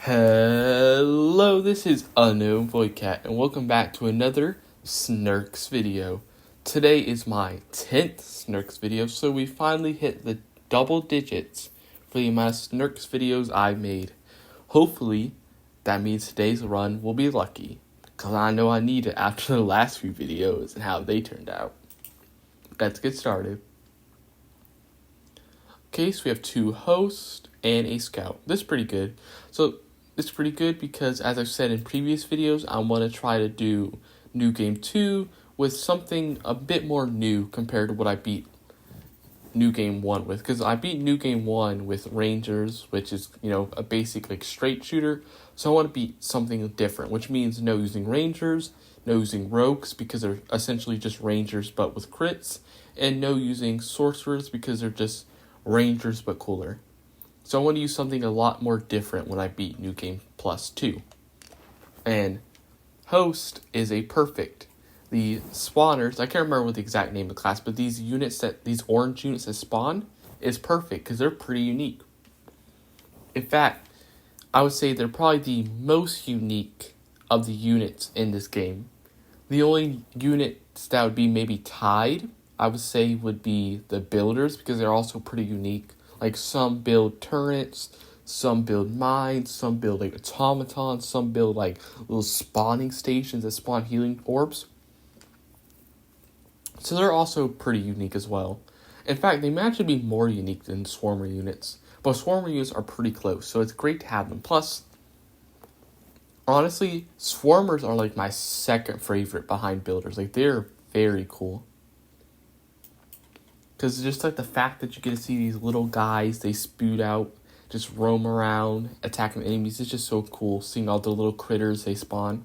Hello, this is Unknown Void Cat, and welcome back to another SNKRX video. Today is my 10th SNKRX video, so we finally hit the double digits for the amount of SNKRX videos I've made. Hopefully, that means today's run will be lucky, because I know I need it after the last few videos and how they turned out. Let's get started. Okay, so we have 2 hosts and a scout. This is pretty good. So it's pretty good because, as I've said in previous videos, I want to try to do New Game 2 with something a bit more new compared to what I beat New Game 1 with. Because I beat New Game 1 with Rangers, which is, a basic straight shooter. So I want to beat something different, which means no using Rangers, no using Rogues because they're essentially just Rangers but with crits, and no using Sorcerers because they're just Rangers but cooler. So I want to use something a lot more different when I beat New Game Plus 2. And Host is a perfect. The spawners, I can't remember what the exact name of the class, but these orange units that spawn is perfect because they're pretty unique. In fact, I would say they're probably the most unique of the units in this game. The only units that would be maybe tied, I would say, would be the builders because they're also pretty unique. Like some build turrets, some build mines, some build automatons, some build little spawning stations that spawn healing orbs. So they're also pretty unique as well. In fact, they may actually be more unique than Swarmer units. But Swarmer units are pretty close, so it's great to have them. Plus, honestly, Swarmers are my second favorite behind builders. They're very cool. Because just the fact that you get to see these little guys, they spoot out, just roam around, attacking enemies, is just so cool, seeing all the little critters they spawn.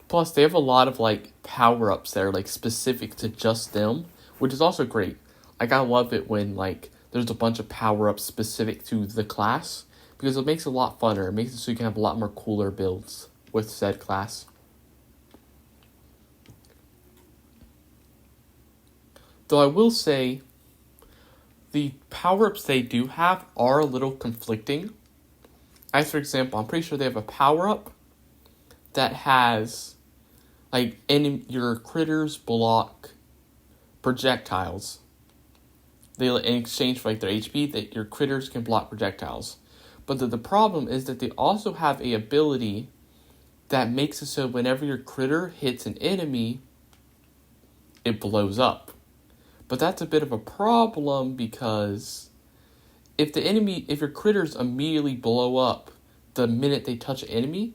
Plus, they have a lot of power-ups that are specific to just them, which is also great. I love it when there's a bunch of power-ups specific to the class, because it makes it a lot funner. It makes it so you can have a lot more cooler builds with said class. Though I will say, the power-ups they do have are a little conflicting. As for example, I'm pretty sure they have a power-up that has, your critters block projectiles. In exchange for their HP, that your critters can block projectiles. But the problem is that they also have a ability that makes it so whenever your critter hits an enemy, it blows up. But that's a bit of a problem because if your critters immediately blow up the minute they touch an enemy,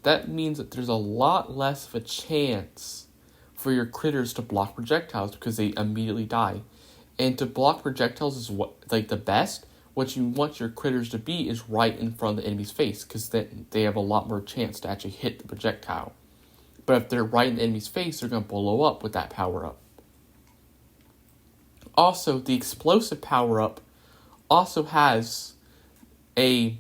that means that there's a lot less of a chance for your critters to block projectiles because they immediately die. And to block projectiles is what the best. What you want your critters to be is right in front of the enemy's face because then they have a lot more chance to actually hit the projectile. But if they're right in the enemy's face, they're going to blow up with that power-up. Also, the explosive power-up also has a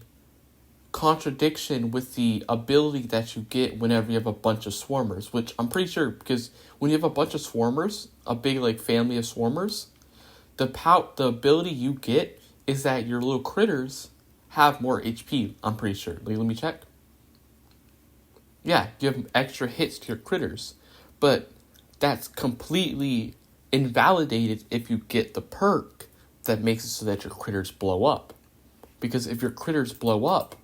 contradiction with the ability that you get whenever you have a bunch of swarmers, which I'm pretty sure, because when you have a bunch of swarmers, a big family of swarmers, the ability you get is that your little critters have more HP, I'm pretty sure. Let me check. Yeah, you have extra hits to your critters, but that's completely invalidated if you get the perk that makes it so that your critters blow up. Because if your critters blow up,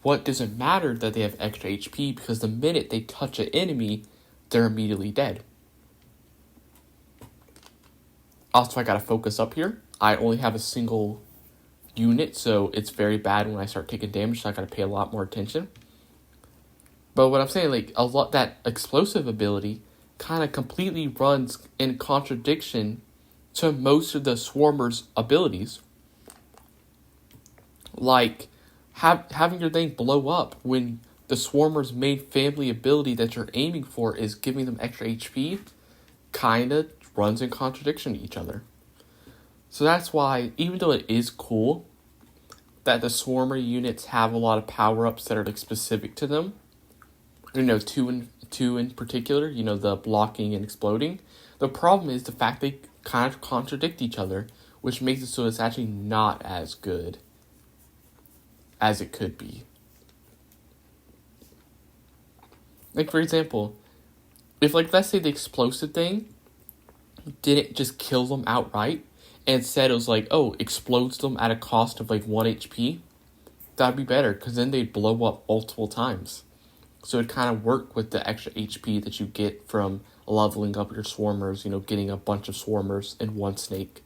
what doesn't matter that they have extra HP because the minute they touch an enemy, they're immediately dead. Also, I gotta focus up here. I only have a single unit, so it's very bad when I start taking damage, so I gotta pay a lot more attention. But what I'm saying, that explosive ability kind of completely runs in contradiction to most of the swarmers' abilities. Having your thing blow up when the swarmer's main family ability that you're aiming for is giving them extra HP kind of runs in contradiction to each other. So that's why, even though it is cool that the swarmer units have a lot of power-ups that are specific to them, two in particular, the blocking and exploding, the problem is the fact they kind of contradict each other, which makes it so it's actually not as good. as it could be. Like, for example, if, like, let's say the explosive thing didn't just kill them outright, and instead it was like, oh, explodes them at a cost of, like, 1 HP, that'd be better, because then they'd blow up multiple times. So it'd kind of work with the extra HP that you get from leveling up your swarmers, getting a bunch of swarmers in one snake.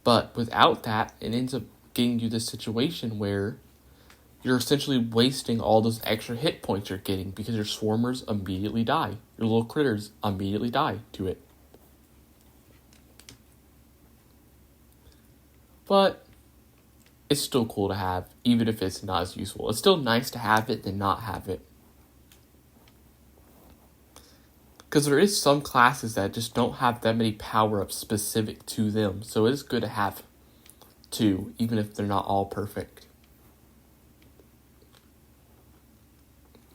But without that, it ends up getting you this situation where you're essentially wasting all those extra hit points you're getting because your swarmers immediately die. Your little critters immediately die to it. But it's still cool to have, even if it's not as useful. It's still nice to have it than not have it. Because there is some classes that just don't have that many power-ups specific to them. So it is good to have two, even if they're not all perfect.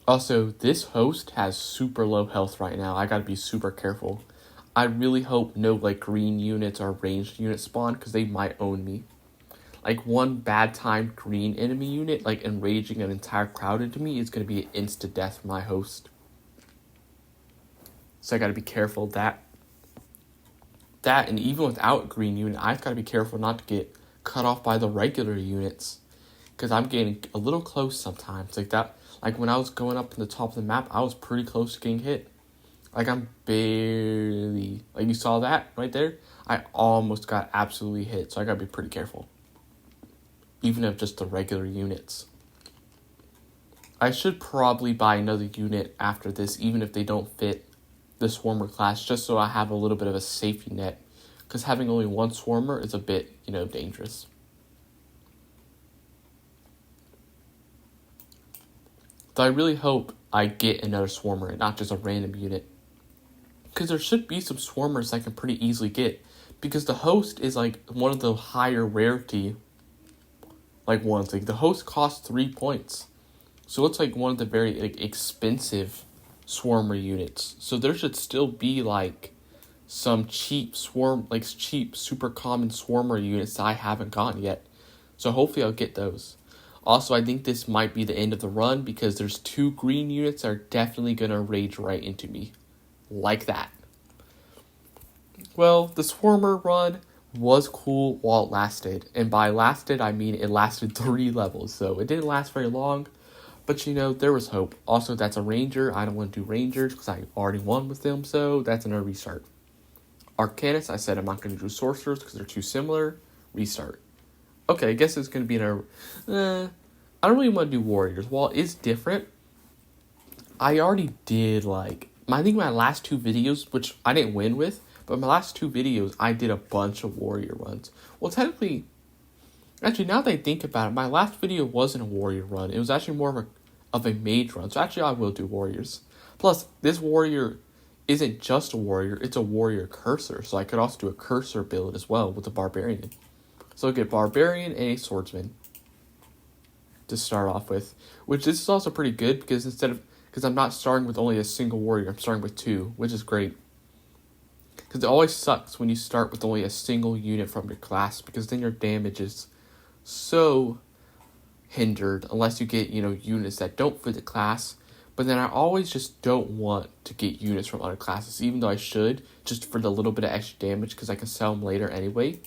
Also, this host has super low health right now. I gotta be super careful. I really hope no green units or ranged units spawn, because they might own me. One bad timed green enemy unit, enraging an entire crowd into me, is gonna be an instant death for my host. So I gotta be careful of that. And even without a green unit, I've gotta be careful not to get cut off by the regular units, because I'm getting a little close sometimes. When I was going up to the top of the map, I was pretty close to getting hit. I'm barely, you saw that right there? I almost got absolutely hit, so I gotta be pretty careful. Even if just the regular units. I should probably buy another unit after this, even if they don't fit the swarmer class, just so I have a little bit of a safety net, because having only one swarmer is a bit, dangerous. So I really hope I get another swarmer and not just a random unit, because there should be some swarmers I can pretty easily get, because the host is one of the higher rarity ones. The host costs 3 points, so it's one of the very expensive swarmer units. So there should still be some cheap cheap super common swarmer units that I haven't gotten yet. So hopefully I'll get those. Also, I think this might be the end of the run, because there's 2 green units that are definitely gonna rage right into me. Like that. Well, the swarmer run was cool while it lasted. And by lasted, I mean it lasted 3 levels. So it didn't last very long. But, there was hope. Also, that's a ranger. I don't want to do rangers because I already won with them. So that's another restart. Arcanists, I said I'm not going to do sorcerers because they're too similar. Restart. Okay, I guess it's going to be I don't really want to do warriors. While it's different, I already did I think my last 2 videos, which I didn't win with, but my last 2 videos, I did a bunch of warrior runs. Well, technically, actually, now that I think about it, my last video wasn't a warrior run. It was actually more of a mage run. So actually, I will do warriors. Plus, this warrior isn't just a warrior, it's a warrior cursor. So I could also do a cursor build as well with a barbarian. So I'll get barbarian and a swordsman to start off with. Which this is also pretty good, because because I'm not starting with only a single warrior, I'm starting with 2, which is great. Because it always sucks when you start with only a single unit from your class, because then your damage is so hindered unless you get, units that don't fit the class. But then I always just don't want to get units from other classes, even though I should, just for the little bit of extra damage, because I can sell them later anyway.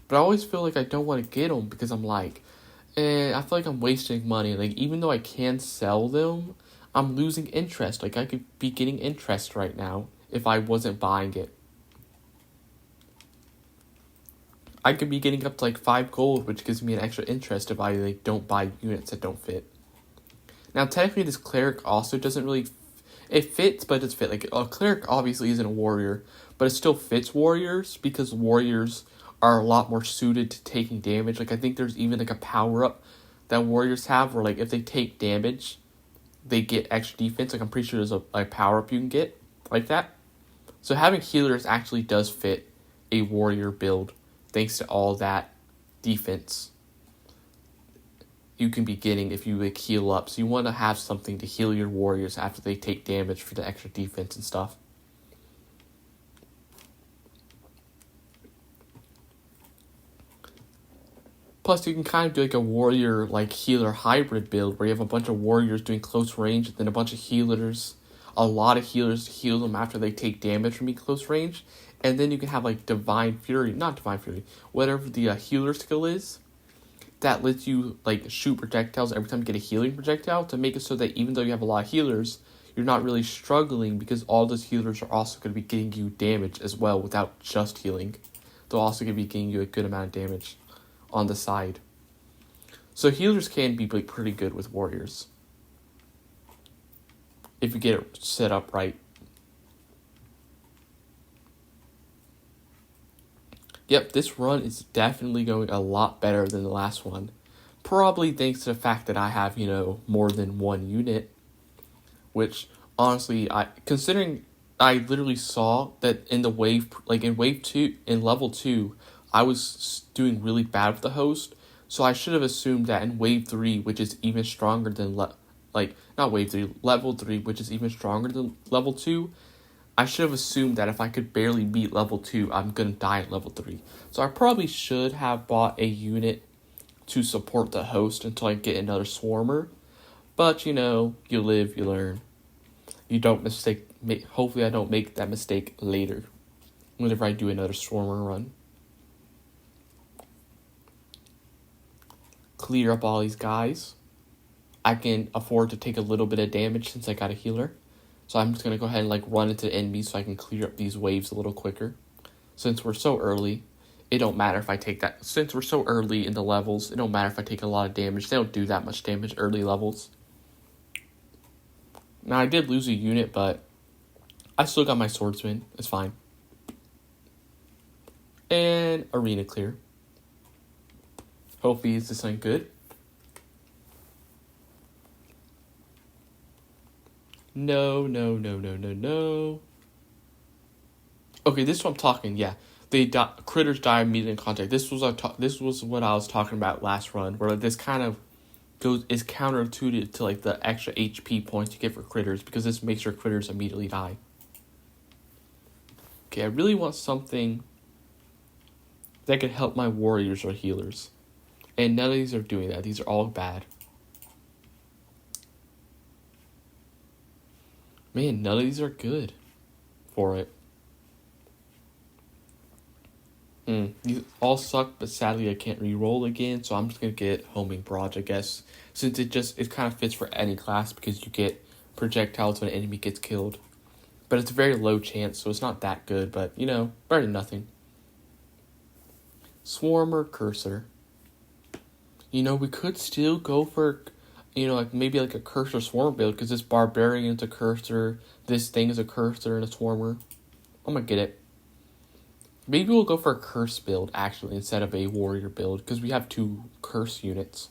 But I always feel I don't want to get them, because I'm I feel I'm wasting money. Even though I can sell them, I'm losing interest. I could be getting interest right now if I wasn't buying it. I could be getting up to 5 gold, which gives me an extra interest if I don't buy units that don't fit. Now, technically, this cleric also doesn't really... It fits, but it doesn't fit. A cleric obviously isn't a warrior, but it still fits warriors, because warriors are a lot more suited to taking damage. I think there's even a power-up that warriors have where if they take damage, they get extra defense. I'm pretty sure there's a power-up you can get like that. So having healers actually does fit a warrior build, thanks to all that defense you can be getting if you heal up. So you want to have something to heal your warriors after they take damage for the extra defense and stuff. Plus, you can kind of do like a warrior, like healer hybrid build where you have a bunch of warriors doing close range and then a bunch of healers, a lot of healers to heal them after they take damage from being close range. And then you can have like not Divine Fury, whatever the healer skill is, that lets you like shoot projectiles every time you get a healing projectile to make it so that even though you have a lot of healers, you're not really struggling because all those healers are also going to be getting you damage as well without just healing. They're also going to be getting you a good amount of damage on the side. So healers can be like pretty good with warriors if you get it set up right. Yep, this run is definitely going a lot better than the last one. Probably thanks to the fact that I have, more than one unit. Which, honestly, considering I literally saw that in the wave, like in level 2, I was doing really bad with the host. So I should have assumed that in wave 3, which is even stronger than, level 3, which is even stronger than level 2, I should have assumed that if I could barely beat level 2, I'm going to die at level 3. So I probably should have bought a unit to support the host until I get another swarmer. But, you live, you learn. You don't hopefully I don't make that mistake later whenever I do another swarmer run. Clear up all these guys. I can afford to take a little bit of damage since I got a healer. So I'm just going to go ahead and run into the enemies so I can clear up these waves a little quicker. Since we're so early, it don't matter if I take that. Since we're so early in the levels, it don't matter if I take a lot of damage. They don't do that much damage early levels. Now, I did lose a unit, but I still got my swordsman. It's fine. And arena clear. Hopefully it's this thing good. No. Okay, this is what I'm talking. Yeah, critters die immediately in contact. This was what I was talking about last run, where this kind of is counterintuitive to the extra HP points you get for critters, because this makes your critters immediately die. Okay, I really want something that could help my warriors or healers, and none of these are doing that. These are all bad. Man, none of these are good for it. These all suck, but sadly I can't re-roll again, so I'm just going to get Homing Barrage, I guess, since it kind of fits for any class, because you get projectiles when an enemy gets killed. But it's a very low chance, so it's not that good, but, better than nothing. Swarmer Cursor. We could still go for, maybe a Cursor Swarmer build, because this Barbarian is a Cursor, this thing is a Cursor and a Swarmer. I'm going to get it. Maybe we'll go for a Curse build, actually, instead of a Warrior build, because we have 2 Curse units.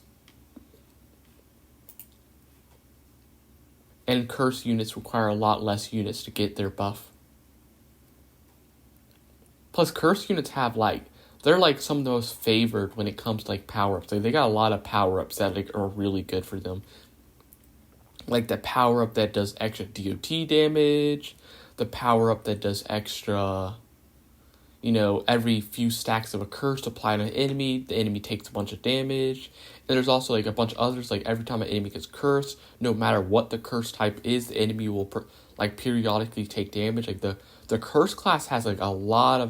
And Curse units require a lot less units to get their buff. Plus, Curse units have, they're, some of the most favored when it comes to, power-ups. They got a lot of power-ups that, are really good for them. Like the power-up that does extra DOT damage, the power-up that does extra... every few stacks of a curse applied on an enemy, the enemy takes a bunch of damage. And there's also, a bunch of others, every time an enemy gets cursed, no matter what the curse type is, the enemy will, periodically take damage. The curse class has, a lot of,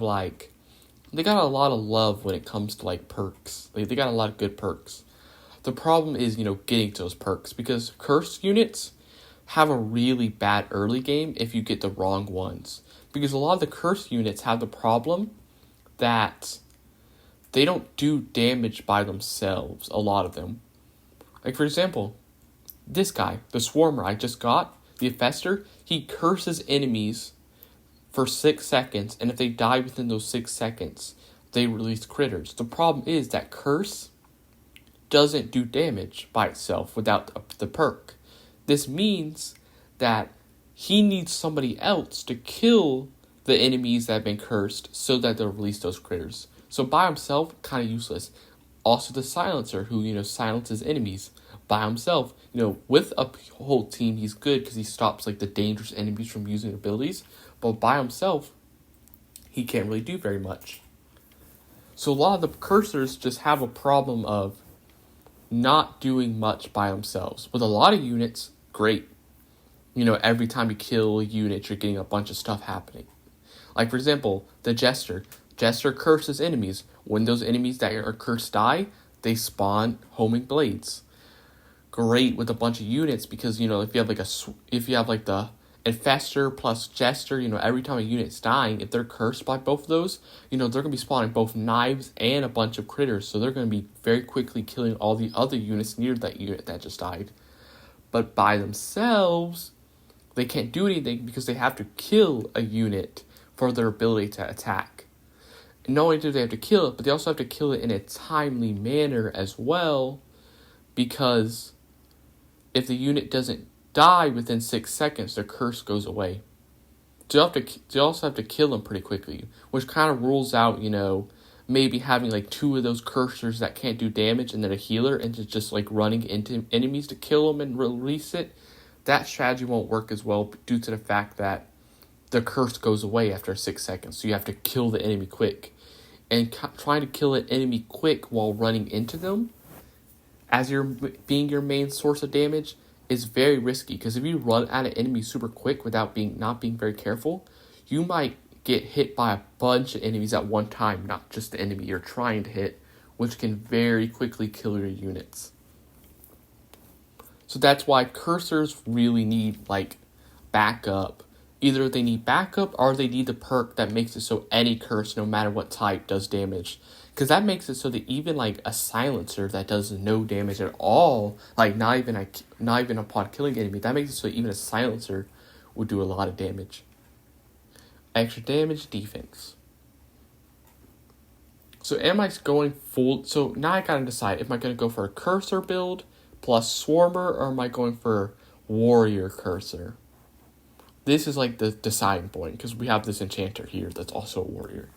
they got a lot of love when it comes to, perks. They got a lot of good perks. The problem is, getting to those perks, because curse units have a really bad early game if you get the wrong ones. Because a lot of the curse units have the problem that they don't do damage by themselves, a lot of them. For example, this guy, the Swarmer I just got, the Infestor, he curses enemies for 6 seconds, and if they die within those 6 seconds, they release critters. The problem is that Curse doesn't do damage by itself without the perk. This means that he needs somebody else to kill the enemies that have been cursed so that they'll release those critters. So by himself, kind of useless. Also the Silencer, who, silences enemies. By himself, with a whole team, he's good because he stops, the dangerous enemies from using abilities. But by himself, he can't really do very much. So a lot of the cursors just have a problem of not doing much by themselves. With a lot of units, great. Every time you kill a unit, you're getting a bunch of stuff happening. Like, for example, the Jester. Jester curses enemies. When those enemies that are cursed die, they spawn homing blades. Great with a bunch of units because, if you have the Infestor plus Jester, every time a unit's dying, if they're cursed by both of those, they're going to be spawning both knives and a bunch of critters. So they're going to be very quickly killing all the other units near that unit that just died. But by themselves, they can't do anything because they have to kill a unit for their ability to attack. And not only do they have to kill it, but they also have to kill it in a timely manner as well, because if the unit doesn't die within 6 seconds, their curse goes away. So you also have to kill them pretty quickly, which kind of rules out, maybe having 2 of those cursors that can't do damage and then a healer and just running into enemies to kill them and release it. That strategy won't work as well due to the fact that the curse goes away after 6 seconds. So you have to kill the enemy quick. And trying to kill an enemy quick while running into them as being your main source of damage is very risky. Because if you run at an enemy super quick without not being very careful, you might get hit by a bunch of enemies at one time, not just the enemy you're trying to hit, which can very quickly kill your units. So that's why cursors really need backup. Either they need backup or they need the perk that makes it so any curse, no matter what type, does damage. Because that makes it so that even a silencer that does no damage at all, not even upon killing enemy, that makes it so that even a silencer would do a lot of damage. Extra damage, defense. So am I going full? So now I gotta decide, am I gonna go for a cursor build plus Swarmer, or am I going for Warrior Cursor? This is the deciding point, because we have this enchanter here that's also a warrior.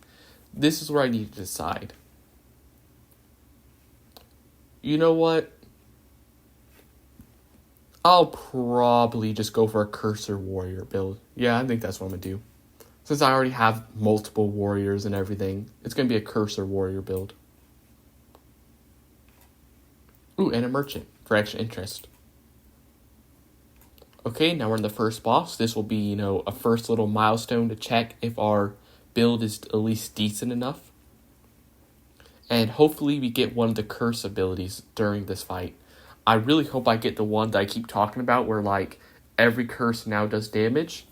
This is where I need to decide. You know what? I'll probably just go for a cursor warrior build. Yeah, I think that's what I'm going to do. Since I already have multiple warriors and everything, it's going to be a cursor warrior build. Ooh, and a merchant for extra interest. Okay, now we're in the first boss. This will be, a first little milestone to check if our build is at least decent enough. And hopefully we get one of the curse abilities during this fight. I really hope I get the one that I keep talking about where, every curse now does damage.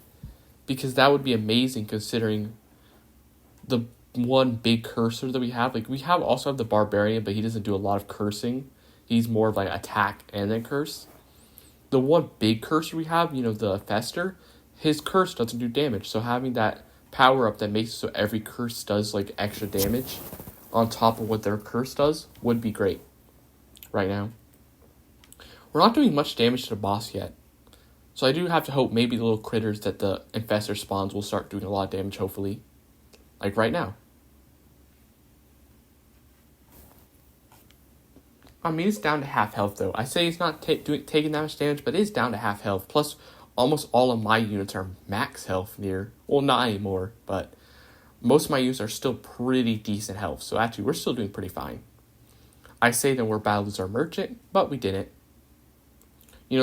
Because that would be amazing considering the one big cursor that we have. We also have the Barbarian, but he doesn't do a lot of cursing. He's more of attack and then curse. The one big cursor we have, the Fester, his curse doesn't do damage. So having that power up that makes it so every curse does extra damage on top of what their curse does would be great right now. We're not doing much damage to the boss yet. So I do have to hope maybe the little critters that the Infestor spawns will start doing a lot of damage, hopefully. Right now. I mean, it's down to half health, though. I say it's not taking that much damage, but it is down to half health. Plus, almost all of my units are max health near. Well, not anymore, but most of my units are still pretty decent health. So actually, we're still doing pretty fine. I say that we're about to lose our merchant, but we didn't.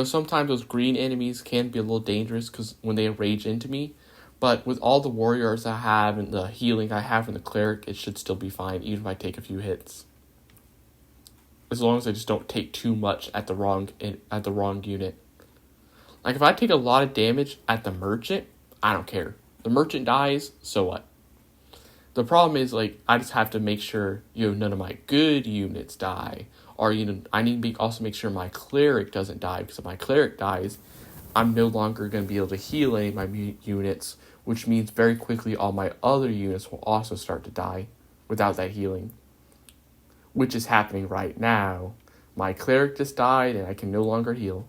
Sometimes those green enemies can be a little dangerous because when they rage into me. But with all the warriors I have and the healing I have from the cleric, it should still be fine, even if I take a few hits. As long as I just don't take too much at the wrong unit. If I take a lot of damage at the merchant, I don't care. The merchant dies, so what? The problem is I just have to make sure none of my good units die, or I need to also make sure my cleric doesn't die, because if my cleric dies, I'm no longer going to be able to heal any of my units, which means very quickly all my other units will also start to die without that healing. Which is happening right now. My cleric just died and I can no longer heal.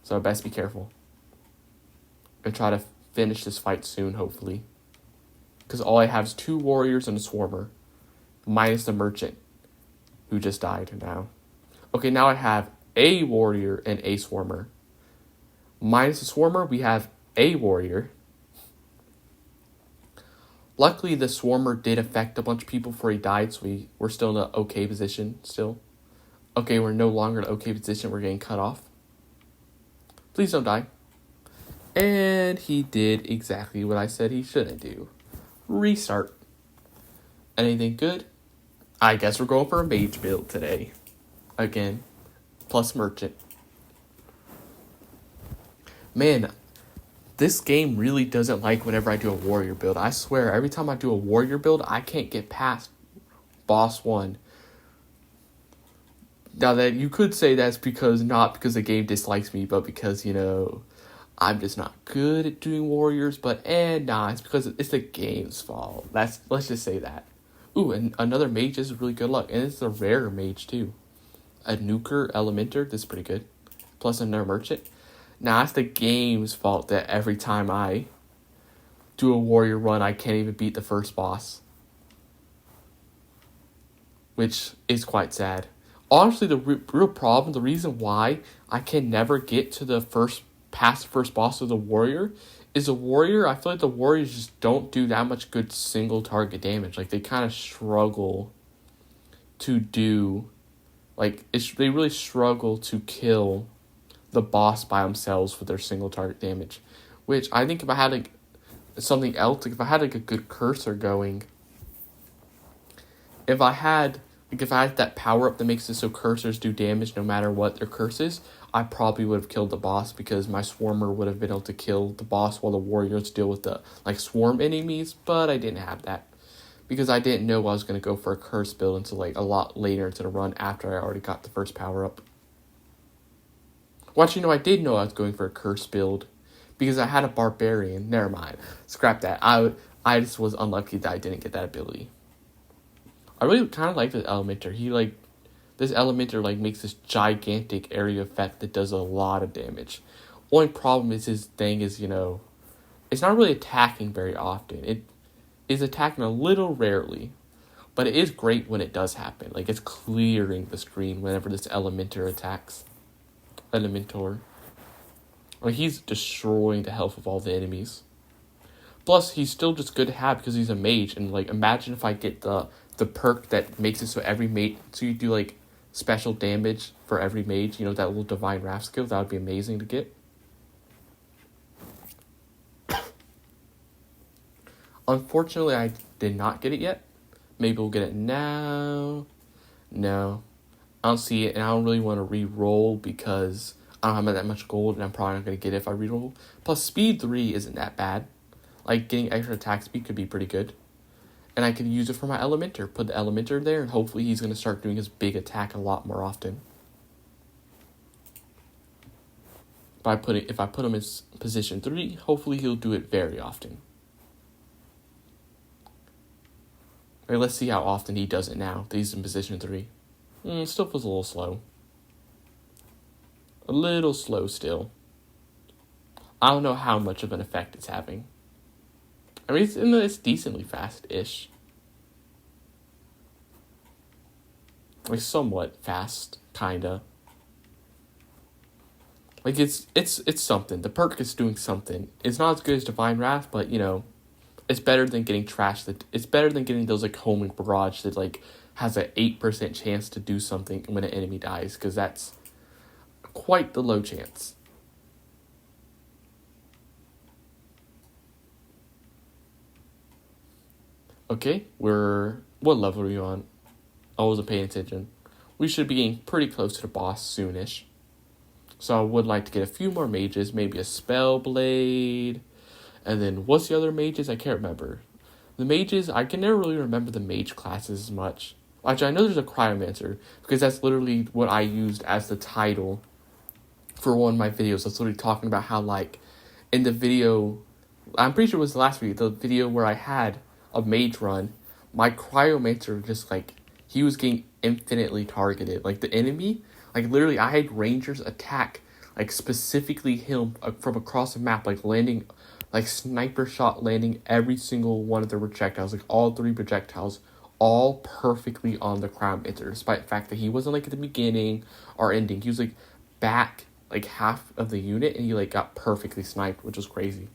So I best be careful. And try to finish this fight soon, hopefully. Because all I have is 2 warriors and a swarmer. Minus the merchant, who just died now. Okay, now I have a warrior and a swarmer. Minus the swarmer, we have a warrior. Luckily, the Swarmer did affect a bunch of people before he died, so we're still in an okay position still. Okay, we're no longer in an okay position. We're getting cut off. Please don't die. And he did exactly what I said he shouldn't do. Restart. Anything good? I guess we're going for a mage build today. Again. Plus merchant. Man, this game really doesn't like whenever I do a warrior build. I swear, every time I do a warrior build, I can't get past boss 1. Now that you could say that's not because the game dislikes me, but because, I'm just not good at doing warriors, it's because it's the game's fault. Let's just say that. Ooh, and another mage is really good luck, and it's a rare mage too. A nuker elementer, this is pretty good. Plus another merchant. Now it's the game's fault that every time I do a warrior run, I can't even beat the first boss. Which is quite sad. Honestly, the real problem, the reason why I can never get to past the first boss of the warrior is I feel like the warriors just don't do that much good single target damage. Like, they kind of struggle to do, they really struggle to kill the boss by themselves with their single target damage. Which I think if I had something else, if I had a good cursor going, if I had that power up that makes it so cursors do damage no matter what their curse is, I probably would have killed the boss because my Swarmer would have been able to kill the boss while the warriors deal with the swarm enemies, but I didn't have that because I didn't know I was going to go for a curse build until a lot later into the run after I already got the first power up. Well, actually, no, I did know I was going for a curse build because I had a barbarian. Never mind. Scrap that. I just was unlucky that I didn't get that ability. I really kind of like this Elementer. This Elementer makes this gigantic area effect that does a lot of damage. Only problem is his thing is, it's not really attacking very often. It is attacking a little rarely, but it is great when it does happen. It's clearing the screen whenever this Elementer attacks. Elementor. He's destroying the health of all the enemies. Plus, he's still just good to have because he's a mage. And, imagine if I get the perk that makes it so every mage... So you do, special damage for every mage. That little Divine Wrath skill. That would be amazing to get. Unfortunately, I did not get it yet. Maybe we'll get it now. No. I don't see it, and I don't really want to re-roll because I don't have that much gold, and I'm probably not going to get it if I re-roll. Plus, speed 3 isn't that bad. Getting extra attack speed could be pretty good. And I can use it for my Elementer. Put the Elementer there, and hopefully he's going to start doing his big attack a lot more often. If I put him in position 3, hopefully he'll do it very often. Let's see how often he does it now that he's in position 3. Still feels a little slow. A little slow still. I don't know how much of an effect it's having. I mean, it's decently fast-ish. Somewhat fast, kinda. It's something. The perk is doing something. It's not as good as Divine Wrath, but, it's better than getting trashed. It's better than getting those, homing barrage that, has an 8% chance to do something when an enemy dies, because that's quite the low chance. Okay, what level are you on? I wasn't paying attention. We should be getting pretty close to the boss soonish. So I would like to get a few more mages, maybe a spell blade, and then what's the other mages? I can't remember. The mages, I can never really remember the mage classes as much. Actually, I know there's a cryomancer, because that's literally what I used as the title for one of my videos. I was literally talking about how, in the video, I'm pretty sure it was the last video, the video where I had a mage run, my cryomancer just, he was getting infinitely targeted. The enemy, literally, I had rangers attack, specifically him from across the map, landing, sniper shot landing every single one of the projectiles, all 3 projectiles, all perfectly on the cryomancer, despite the fact that he wasn't, at the beginning or ending. He was, back, half of the unit, and he, got perfectly sniped, which was crazy.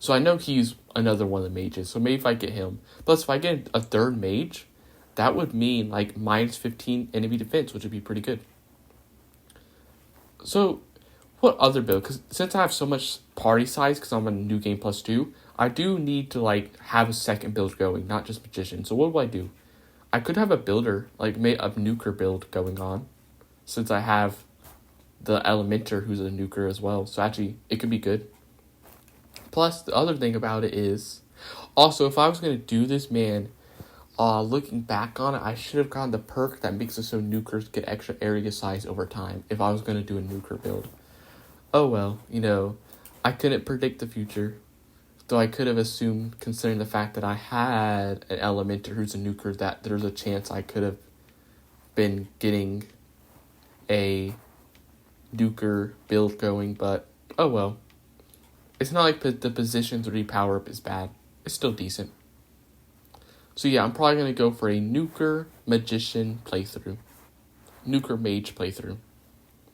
So I know he's another one of the mages. So maybe if I get him. Plus, if I get a third mage, that would mean like minus 15 enemy defense, which would be pretty good. So, what other build? Because since I have so much party size, because I'm on New Game Plus 2, I do need to like have a second build going, not just Magician. So what do? I could have a builder, like a nuker build going on, since I have the Elementer who's a nuker as well. So actually, it could be good. Plus, the other thing about it is, also, if I was going to do this, man, looking back on it, I should have gotten the perk that makes it so nukers get extra area size over time if I was going to do a nuker build. Oh well, I couldn't predict the future. Though I could have assumed, considering the fact that I had an Elementer who's a nuker, that there's a chance I could have been getting a nuker build going, but oh well. It's not like the position 3 power up is bad. It's still decent. So yeah, I'm probably going to go for a nuker magician playthrough. Nuker mage playthrough.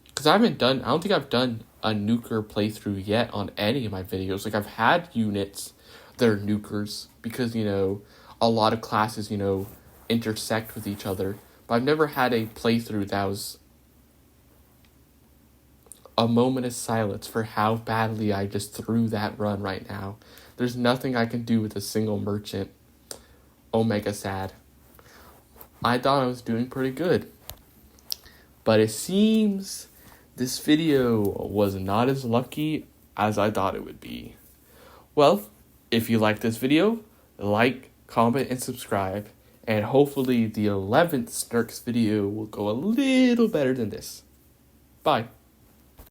Because I don't think I've done a nuker playthrough yet on any of my videos. Like, I've had units that are nukers because, a lot of classes, intersect with each other. But I've never had a playthrough that was a moment of silence for how badly I just threw that run right now. There's nothing I can do with a single merchant. Omega sad. I thought I was doing pretty good. But it seems this video was not as lucky as I thought it would be. Well, if you like this video, like, comment, and subscribe. And hopefully the 11th SNKRX video will go a little better than this. Bye.